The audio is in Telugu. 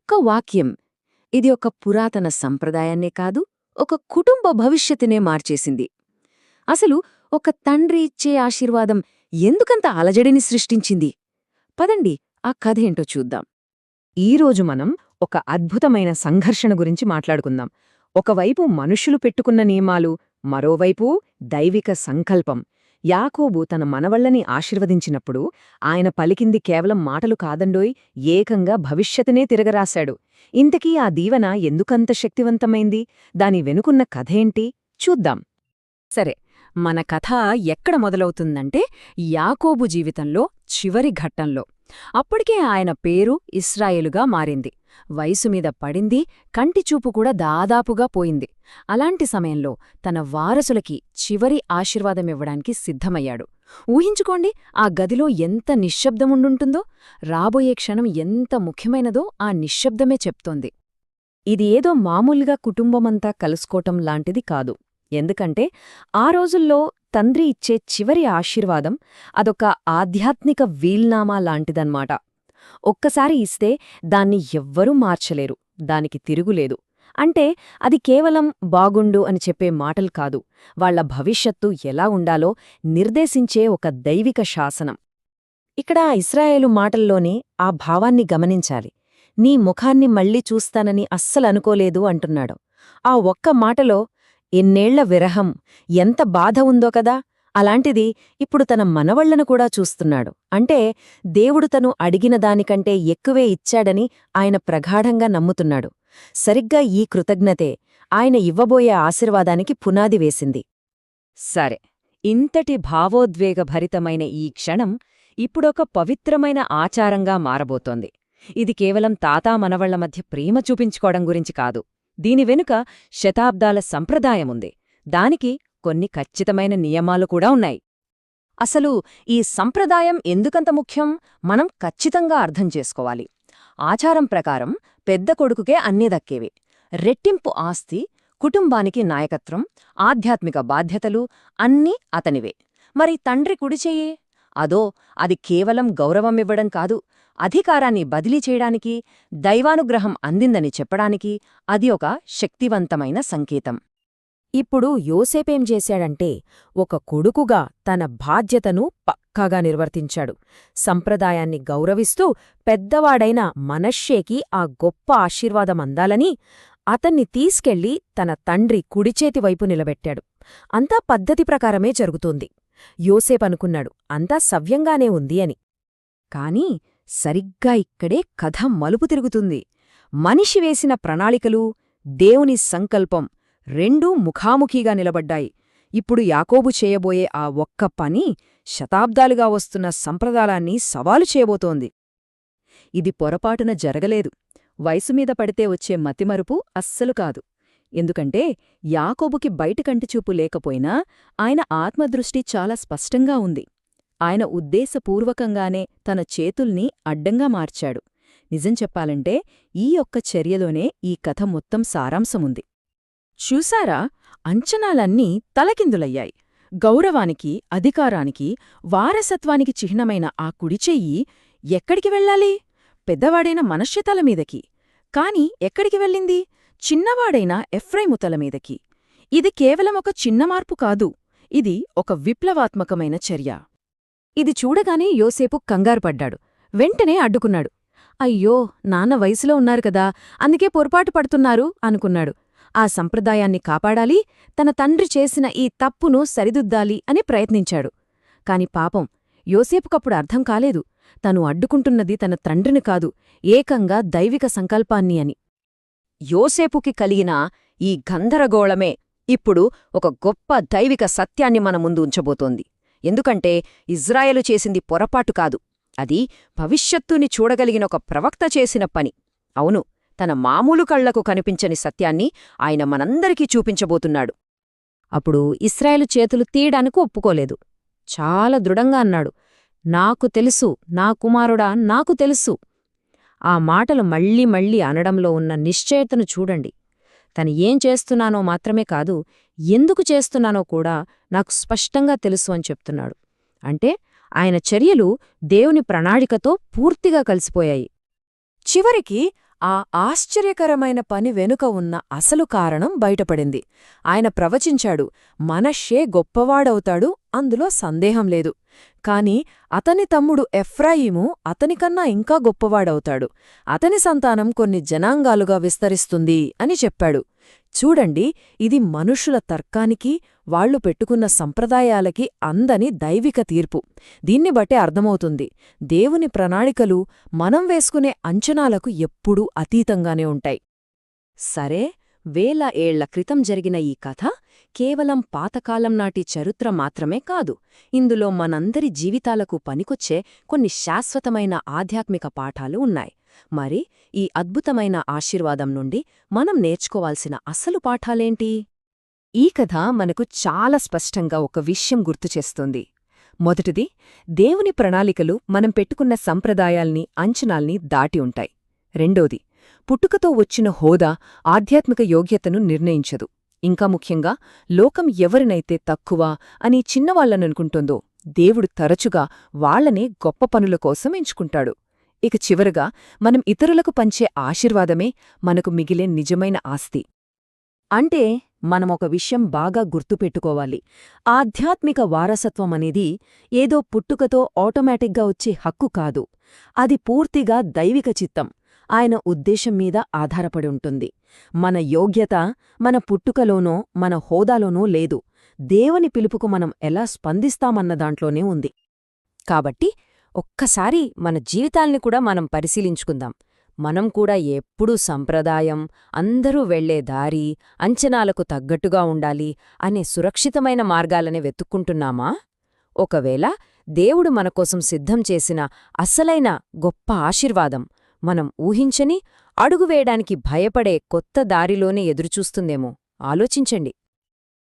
ఒక్క వాక్యం ఇది ఒక పురాతన సంప్రదాయాన్నే కాదు, ఒక కుటుంబ భవిష్యత్తునే మార్చేసింది. అసలు ఒక తండ్రి ఇచ్చే ఆశీర్వాదం ఎందుకంత అలజడిని సృష్టించింది? పదండి ఆ కథేంటో చూద్దాం. ఈరోజు మనం ఒక అద్భుతమైన సంఘర్షణ గురించి మాట్లాడుకుందాం. ఒకవైపు మనుషులు పెట్టుకున్న నియమాలు, మరోవైపు దైవిక సంకల్పం. యాకోబు తన మనవళ్లని ఆశీర్వదించినప్పుడు ఆయన పలికింది కేవలం మాటలు కాదండోయ్, ఏకంగా భవిష్యత్తునే తిరగరాశాడు. ఇంతకీ ఆ దీవెన ఎందుకంత శక్తివంతమైంది? దాని వెనుకున్న కథేంటి చూద్దాం. సరే, మన కథ ఎక్కడ మొదలవుతుందంటే యాకోబు జీవితంలో చివరి ఘట్టంలో. అప్పటికే ఆయన పేరు ఇశ్రాయేలుగా మారింది. వయసుమీద పడింది, కంటిచూపు కూడా దాదాపుగా పోయింది. అలాంటి సమయంలో తన వారసులకి చివరి ఆశీర్వాదమివ్వడానికి సిద్ధమయ్యాడు. ఊహించుకోండి, ఆ గదిలో ఎంత నిశ్శబ్దముండుంటుందో. రాబోయే క్షణం ఎంత ముఖ్యమైనదో ఆ నిశ్శబ్దమే చెప్తోంది. ఇది ఏదో మామూలుగా కుటుంబమంతా కలుసుకోవటం లాంటిది కాదు. ఎందుకంటే ఆ రోజుల్లో తండ్రి ఇచ్చే చివరి ఆశీర్వాదం అదొక ఆధ్యాత్మిక వీల్నామా లాంటిదన్మాట. ఒక్కసారి ఇస్తే దాన్ని ఎవ్వరూ మార్చలేరు, దానికి తిరుగులేదు. అంటే అది కేవలం బాగుండు అని చెప్పే మాటలు కాదు, వాళ్ల భవిష్యత్తు ఎలా ఉండాలో నిర్దేశించే ఒక దైవిక శాసనం. ఇక్కడ ఇశ్రాయేలు మాటల్లోనే ఆ భావాన్ని గమనించాలి. నీ ముఖాన్ని మళ్ళీ చూస్తానని అస్సలనుకోలేదు అంటున్నాడు. ఆ ఒక్క మాటలో ఎన్నేళ్ల విరహం, ఎంత బాధ ఉందో కదా. అలాంటిది ఇప్పుడు తన మనవళ్లను కూడా చూస్తున్నాడు. అంటే దేవుడు తను అడిగిన దానికంటే ఎక్కువే ఇచ్చాడని ఆయన ప్రగాఢంగా నమ్ముతున్నాడు. సరిగ్గా ఈ కృతజ్ఞతే ఆయన ఇవ్వబోయే ఆశీర్వాదానికి పునాది వేసింది. సరే, ఇంతటి భావోద్వేగభరితమైన ఈ క్షణం ఇప్పుడొక పవిత్రమైన ఆచారంగా మారబోతోంది. ఇది కేవలం తాతా మనవళ్ల మధ్య ప్రేమ చూపించుకోవడం గురించి కాదు. దీని వెనుక శతాబ్దాల సంప్రదాయముంది. దానికి కొన్ని ఖచ్చితమైన నియమాలు కూడా ఉన్నాయి. అసలు ఈ సంప్రదాయం ఎందుకంత ముఖ్యం మనం ఖచ్చితంగా అర్థం చేసుకోవాలి. ఆచారం ప్రకారం పెద్ద కొడుకుకే అన్నీ దక్కేవి. రెట్టింపు ఆస్తి, కుటుంబానికి నాయకత్వం, ఆధ్యాత్మిక బాధ్యతలు అన్నీ అతనివే. మరి తండ్రి కుడిచెయ్యే? అదో, అది కేవలం గౌరవమివ్వడం కాదు, అధికారాన్ని బదిలీ చేయడానికి, దైవానుగ్రహం అందిందని చెప్పడానికి అది ఒక శక్తివంతమైన సంకేతం. ఇప్పుడు యోసేపేం చేశాడంటే ఒక కొడుకుగా తన బాధ్యతను పక్కాగా నిర్వర్తించాడు. సంప్రదాయాన్ని గౌరవిస్తూ పెద్దవాడైన మనష్షేకి ఆ గొప్ప ఆశీర్వాదమందాలని అతన్ని తీసుకెళ్లి తన తండ్రి కుడిచేతివైపు నిలబెట్టాడు. అంతా పద్ధతి ప్రకారమే జరుగుతోంది. యోసేపనుకున్నాడు అంతా సవ్యంగానే ఉంది అని. కాని సరిగ్గా ఇక్కడే కథ మలుపు తిరుగుతుంది. మనిషి వేసిన ప్రణాళికలు, దేవుని సంకల్పం రెండూ ముఖాముఖీగా నిలబడ్డాయి. ఇప్పుడు యాకోబు చేయబోయే ఆ ఒక్క పని శతాబ్దాలుగా వస్తున్న సంప్రదాయాన్ని సవాలు చేయబోతోంది. ఇది పొరపాటున జరగలేదు. వయసుమీద పడితే వచ్చే మతిమరుపు అస్సలు కాదు. ఎందుకంటే యాకోబుకి బయట కంటిచూపు లేకపోయినా ఆయన ఆత్మదృష్టి చాలా స్పష్టంగా ఉంది. ఆయన ఉద్దేశపూర్వకంగానే తన చేతుల్ని అడ్డంగా మార్చాడు. నిజం చెప్పాలంటే ఈ ఒక్క చర్యలోనే ఈ కథ మొత్తం సారాంశముంది. చూశారా, అంచనాలన్నీ తలకిందులయ్యాయి. గౌరవానికి, అధికారానికి, వారసత్వానికి చిహ్నమైన ఆ కుడిచెయ్యి ఎక్కడికి వెళ్ళాలి? పెద్దవాడైన మనష్షే తలమీదకి. కాని ఎక్కడికి వెళ్ళింది? చిన్నవాడైన ఎఫ్రైము తలమీదకి. ఇది కేవలం ఒక చిన్న మార్పు కాదు, ఇది ఒక విప్లవాత్మకమైన చర్య. ఇది చూడగానే యోసేపు కంగారుపడ్డాడు. వెంటనే అడ్డుకున్నాడు. అయ్యో, నాన్న వయసులో ఉన్నారు కదా, అందుకే పొరపాటు పడుతున్నారు అనుకున్నాడు. ఆ సంప్రదాయాన్ని కాపాడాలి, తన తండ్రి చేసిన ఈ తప్పును సరిదిద్దాలి అని ప్రయత్నించాడు. కాని పాపం యోసేపుకప్పుడు అర్థం కాలేదు, తను అడ్డుకుంటున్నది తన తండ్రిని కాదు, ఏకంగా దైవిక సంకల్పాన్ని అని. యోసేపుకి కలిగిన ఈ గందరగోళమే ఇప్పుడు ఒక గొప్ప దైవిక సత్యాన్ని మన ముందు ఉంచబోతోంది. ఎందుకంటే ఇజ్రాయేలు చేసింది పొరపాటు కాదు, అది భవిష్యత్తుని చూడగలిగిన ఒక ప్రవక్త చేసిన పని. అవును, తన మామూలు కళ్లకు కనిపించని సత్యాన్ని ఆయన మనందరికీ చూపించబోతున్నాడు. అప్పుడు ఇశ్రాయేలు చేతులు తీయడానికి ఒప్పుకోలేదు. చాలా దృఢంగా అన్నాడు, నాకు తెలుసు, నా కుమారుడా, నాకు తెలుసు. ఆ మాటలు మళ్ళీ మళ్ళీ అనడంలో ఉన్న నిశ్చయతను చూడండి. తను ఏం చేస్తున్నానో మాత్రమే కాదు, ఎందుకు చేస్తున్నానో కూడా నాకు స్పష్టంగా తెలుసు అని చెప్తున్నాడు. అంటే ఆయన చర్యలు దేవుని ప్రణాళికతో పూర్తిగా కలిసిపోయాయి. చివరికి ఆ ఆశ్చర్యకరమైన పని వెనుక ఉన్న అసలు కారణం బయటపడింది. ఆయన ప్రవచించాడు, మనష్షే గొప్పవాడవుతాడు, అందులో సందేహం లేదు. కాని అతని తమ్ముడు ఎఫ్రాయిము అతనికన్నా ఇంకా గొప్పవాడవుతాడు. అతని సంతానం కొన్ని జనాంగాలుగా విస్తరిస్తుంది అని చెప్పాడు. చూడండి, ఇది మనుషుల తర్కానికి, వాళ్లు పెట్టుకున్న సంప్రదాయాలకి అందని దైవిక తీర్పు. దీన్ని బట్టే అర్థమవుతుంది, దేవుని ప్రణాళికలు మనం వేసుకునే అంచనాలకు ఎప్పుడూ అతీతంగానే ఉంటాయి. సరే, 1000 ఏళ్ల క్రితం జరిగిన ఈ కథ కేవలం పాతకాలం నాటి చరిత్ర మాత్రమే కాదు. ఇందులో మనందరి జీవితాలకు పనికొచ్చే కొన్ని శాశ్వతమైన ఆధ్యాత్మిక పాఠాలు ఉన్నాయి. మరి ఈ అద్భుతమైన ఆశీర్వాదం నుండి మనం నేర్చుకోవాల్సిన అసలు పాఠాలేంటి? ఈ కథ మనకు చాలా స్పష్టంగా ఒక విషయం గుర్తుచేస్తుంది. మొదటిది, దేవుని ప్రణాళికలు మనం పెట్టుకున్న సంప్రదాయాల్ని, అంచనాల్ని దాటి ఉంటాయి. రెండోది, పుట్టుకతో వచ్చిన హోదా ఆధ్యాత్మిక యోగ్యతను నిర్ణయించదు. ఇంకా ముఖ్యంగా, లోకం ఎవరినైతే తక్కువ అని చిన్నవాళ్లననుకుంటుందో, దేవుడు తరచుగా వాళ్లనే గొప్ప పనుల కోసం ఎంచుకుంటాడు. ఇక చివరగా, మనం ఇతరులకు పంచే ఆశీర్వాదమే మనకు మిగిలే నిజమైన ఆస్తి. అంటే మనమొక విషయం బాగా గుర్తుపెట్టుకోవాలి. ఆధ్యాత్మిక వారసత్వమనేది ఏదో పుట్టుకతో ఆటోమేటిక్గా వచ్చే హక్కు కాదు. అది పూర్తిగా దైవిక చిత్తం, ఆయన ఉద్దేశం మీద ఆధారపడి ఉంటుంది. మన యోగ్యత మన పుట్టుకలోనో మన హోదాలోనో లేదు, దేవుని పిలుపుకు మనం ఎలా స్పందిస్తామన్న దాంట్లోనే ఉంది. కాబట్టి ఒక్కసారి మన జీవితాల్ని కూడా మనం పరిశీలించుకుందాం. మనం కూడా ఎప్పుడూ సంప్రదాయం, అందరూ వెళ్లే దారి, అంచనాలకు తగ్గట్టుగా ఉండాలి అనే సురక్షితమైన మార్గాలనే వెతుక్కుంటున్నామా? ఒకవేళ దేవుడు మనకోసం సిద్ధం చేసిన అసలైన గొప్ప ఆశీర్వాదం మనం ఊహించని, అడుగువేయడానికి భయపడే కొత్త దారిలోనే ఎదురుచూస్తుందేమో ఆలోచించండి.